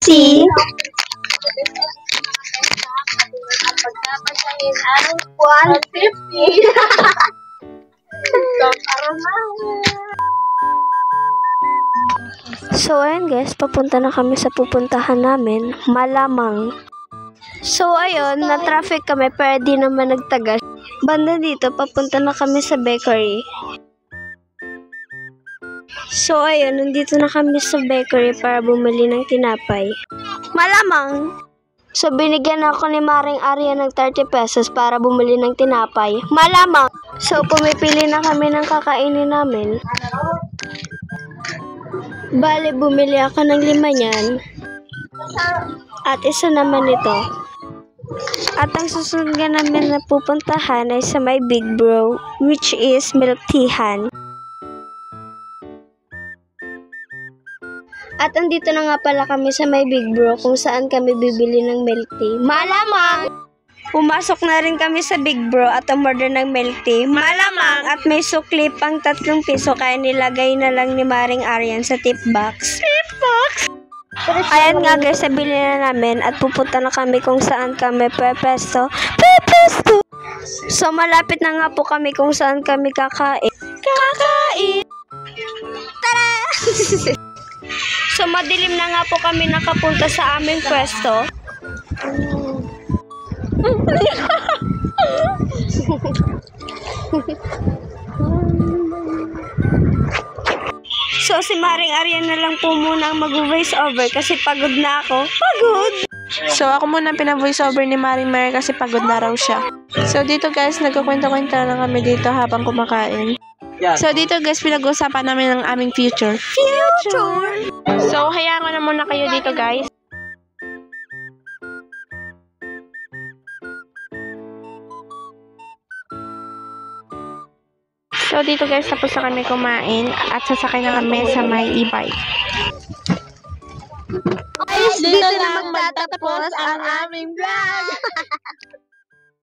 Si Pagkapagkain ang 150. So, ayun guys, papunta na kami sa pupuntahan namin, Malamang. So, ayun, na-traffic kami, pero di naman nagtagal. Banda dito, papunta na kami sa bakery. So, ayun, nandito na kami sa bakery para bumili ng tinapay. Malamang! So, binigyan ako ni Maring Arya ng 30 pesos para bumili ng tinapay. Malamang! So, pumipili na kami ng kakainin namin. Bale, bumili ako ng 5 niyan. At isa naman ito. At ang susunod nga namin na pupuntahan ay sa may Big Bro, which is milk teahan. At andito na nga pala kami sa may Big Bro kung saan kami bibili ng milk tea. Malamang! Pumasok na rin kami sa Big Bro at umorder ng milk tea. Malamang! At may sukli pang 3 piso kaya nilagay na lang ni Maring Aryan sa tip box. Tip box? Ayan nga guys, sabili na namin at pupunta na kami kung saan kami pepesto. Pepesto! So malapit na nga po kami kung saan kami kakain. Kakain! Tara! So madilim na nga po kami nakapunta sa aming pwesto. So si Maring Aryan na lang po muna ang mag-voice over kasi pagod na ako. Pagod! So, ako muna pina-voice over ni Maring Mary kasi pagod na raw siya. So, dito guys, nagkukwento-kwento lang kami dito habang kumakain. So, dito guys, pinag-usapan namin ang aming future. Future! So, hayaan ko na muna kayo dito guys. So, dito guys, tapos na kami kumain at sasakay na kami sa may e-bike. Dito na magtatapos ang aming vlog.